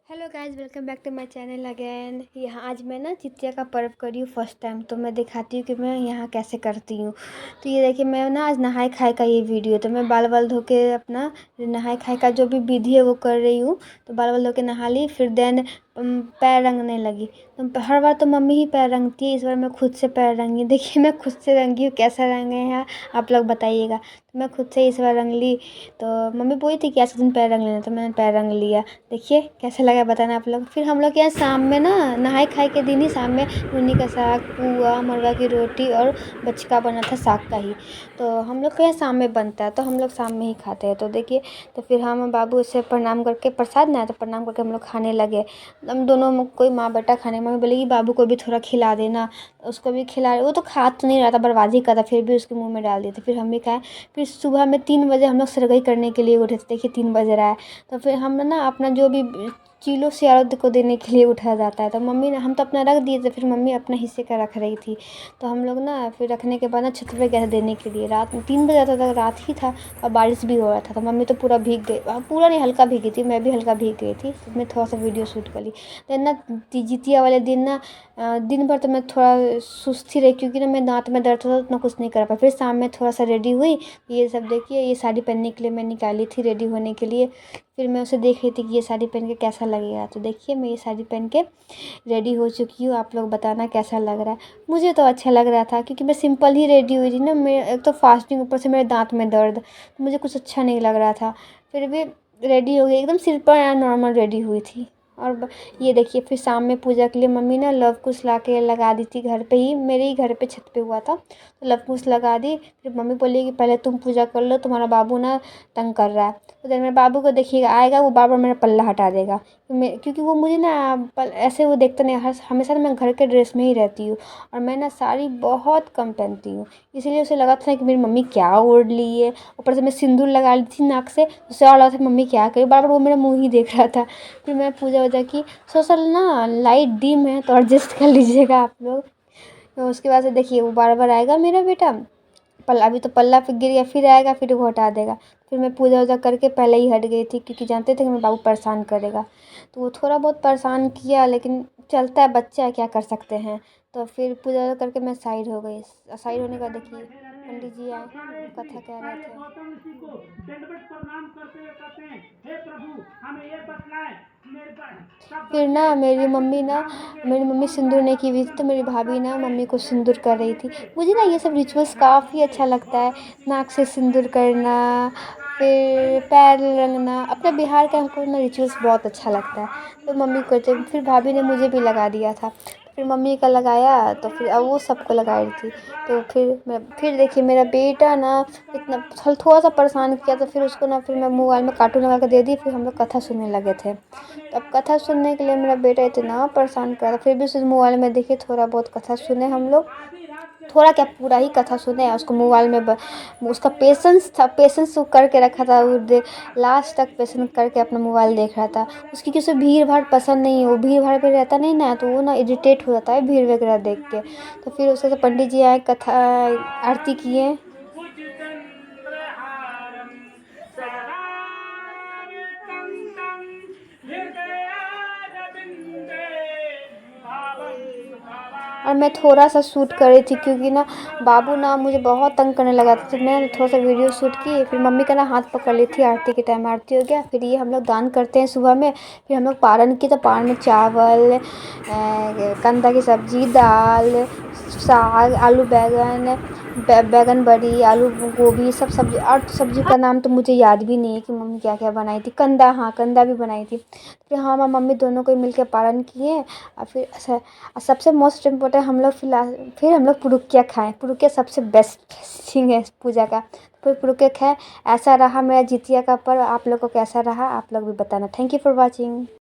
Hello guys, welcome back to my channel again. यहाँ आज मैं ना जितिया का पर्व कर रही हूँ फर्स्ट टाइम, तो मैं दिखाती हूँ कि मैं यहाँ कैसे करती हूँ। तो ये देखिए, मैं ना आज नहाए खाए का ये वीडियो, तो मैं बाल बाल धो के अपना नहाए खाए का जो भी विधि है वो कर रही हूँ। तो बाल बाल धो के नहा ली, फिर देन पैर रंगने लगी। तो हर बार तो मम्मी ही पैर रंगती है, इस बार मैं खुद से पैर रंगी। देखिए मैं खुद से रंगी हूँ, कैसा रंगे हैं आप लोग बताइएगा। तो मैं खुद से इस बार रंग ली। तो मम्मी बोली थी कि आज के दिन पैर रंग लेना, तो मैंने पैर रंग लिया। देखिए कैसा लगा बताना आप लोग। फिर हम लोग यहाँ शाम में ना नहाए खाए के दिन ही शाम में मूली का साग, पुआ, मरवा की रोटी और बचका बना था साग का ही। तो हम लोग के यहाँ शाम में बनता है, तो हम लोग शाम में ही खाते हैं। तो देखिए, तो फिर हम बाबू से प्रणाम करके प्रसाद ना, तो प्रणाम करके हम लोग खाने लगे। हम दोनों कोई माँ बेटा खाने। मम्मी बोलेगी बाबू को भी थोड़ा खिला देना, उसको भी खिला। वो तो खा तो नहीं रहा था, बर्बादी का था, फिर भी उसके मुँह में डाल दिए थे। फिर हम भी खाए। फिर सुबह में 3 बजे हम लोग सरगई करने के लिए उठे थे। देखिए 3 बज रहा है। तो फिर हम ना अपना जो भी किलो से औरत को देने के लिए उठाया जाता है, तो मम्मी ने हम तो अपना रख दिए थे, फिर मम्मी अपने हिस्से का रख रही थी। तो हम लोग ना फिर रखने के बाद ना छत पे गए देने के लिए। रात में 3 बजे तक रात ही था और बारिश भी हो रहा था। तो मम्मी तो पूरा भीग गई, पूरा नहीं हल्का भीगी थी, मैं भी हल्का भीग गई थी। तो मैं थोड़ा सा वीडियो शूट कर ली। तो ना जितिया वाले दिन ना दिन भर तो मैं थोड़ा सुस्ती रही, क्योंकि ना मेरे दाँत में दर्द था, उतना कुछ नहीं कर पाया। फिर शाम में थोड़ा सा रेडी हुई। ये सब देखिए, ये साड़ी पहनने के लिए मैं निकाली थी रेडी होने के लिए। फिर मैं उसे देख रही थी कि ये साड़ी पहन के कैसा लगेगा। तो देखिए मैं ये साड़ी पहन के रेडी हो चुकी हूँ। आप लोग बताना कैसा लग रहा है। मुझे तो अच्छा लग रहा था, क्योंकि मैं सिंपल ही रेडी हुई थी ना। मैं एक तो फास्टिंग, ऊपर से मेरे दाँत में दर्द, तो मुझे कुछ अच्छा नहीं लग रहा था। फिर भी रेडी हो गई, एकदम सिंपल एंड नॉर्मल रेडी हुई थी। और ये देखिए, फिर शाम में पूजा के लिए मम्मी ना लव कुश ला के लगा दी थी घर पे ही, मेरे ही घर पे छत पे हुआ था। तो लव कुश लगा दी। फिर मम्मी बोली कि पहले तुम पूजा कर लो, तुम्हारा बाबू ना तंग कर रहा है। तो जब मेरे बाबू को देखिएगा आएगा, वो बार बार मेरा पल्ला हटा देगा। क्योंकि वो मुझे ना ऐसे वो देखता नहीं, हर हमेशा ना मैं घर के ड्रेस में ही रहती हूँ। और मैं ना साड़ी बहुत कम पहनती हूँ, इसीलिए उसे लगा था कि मेरी मम्मी क्या ओढ़ ली है। ऊपर से मैं सिंदूर लगा ली थी नाक से, उसे और लगा था मम्मी क्या करी, बार बार वो मेरा मुँह ही देख रहा था। फिर मैं पूजा वूजा की। सोशल ना लाइट डिम है, तो एडजस्ट कर लीजिएगा आप लोग। तो उसके बाद से देखिए वो बार बार आएगा मेरा बेटा। पल्ला अभी तो पल्ला पे गिर गया, फिर आएगा, फिर वो हटा देगा। फिर मैं पूजा वूजा करके पहले ही हट गई थी, क्योंकि जानते थे कि मेरा बाबू परेशान करेगा। तो वो थोड़ा बहुत परेशान किया, लेकिन चलता है, बच्चा है, क्या कर सकते हैं। तो फिर पूजा वूजा करके मैं साइड हो गई। साइड होने का देखिए पंडित जी आए, कथा कह रहे थे। फिर ना मेरी मम्मी सिंदूर नहीं की हुई थी, तो मेरी भाभी ना मम्मी को सिंदूर कर रही थी। मुझे ना ये सब रिचुअल्स काफ़ी अच्छा लगता है। नाक से सिंदूर करना, फिर पैर रंगना, अपने बिहार का हमको ना रिचुअल्स बहुत अच्छा लगता है। तो मम्मी करते, फिर भाभी ने मुझे भी लगा दिया था। फिर मम्मी का लगाया, तो फिर अब वो सबको लगा रही थी। तो फिर देखिए मेरा बेटा ना इतना थोड़ा सा परेशान किया, तो फिर उसको ना फिर मैं मोबाइल में कार्टून लगा कर दे दी। फिर हम लोग कथा सुनने लगे थे। तो अब कथा सुनने के लिए मेरा बेटा इतना परेशान कर रहा, फिर भी उसे मोबाइल में देखिए थोड़ा बहुत कथा सुने हम लोग। थोड़ा क्या, पूरा ही कथा सुने। उसको मोबाइल में उसका पेशेंस था, पेशेंस वो करके रखा था। वो लास्ट तक पेशेंस करके अपना मोबाइल देख रहा था। उसकी किसी भीड़ भाड़ पसंद नहीं है, वो भीड़ भाड़ में रहता नहीं ना, तो वो ना इरिटेट हो जाता है भीड़ वगैरह देख के। तो फिर उसके से पंडित जी आए, कथा आरती किए। और मैं थोड़ा सा शूट कर रही थी, क्योंकि ना बाबू ना मुझे बहुत तंग करने लगा था। तो मैं थोड़ा सा वीडियो शूट की। फिर मम्मी का ना हाथ पकड़ ली थी, आरती के टाइम आरती हो गया। फिर ये हम लोग दान करते हैं सुबह में। फिर हम लोग पारण की, तो पारण में चावल, कंदा की सब्जी, दाल, साग, आलू बैंगन, बैंगन बड़ी, आलू गोभी, सब सब्जी। और सब्जी का नाम तो मुझे याद भी नहीं है कि मम्मी क्या क्या बनाई थी। कंदा, हाँ कंदा भी बनाई थी। फिर हम और मम्मी दोनों को मिलकर पारण किए। और फिर सबसे मोस्ट इम्पोर्टेंट फिर हम लोग पुरुकिया खाएं। पुरुकिया सबसे बेस्ट थिंग है पूजा का। फिर पुरुकिया खाएं। ऐसा रहा मेरा जितिया का पर्व। आप लोग को कैसा रहा आप लोग भी बताना। Thank you for watching.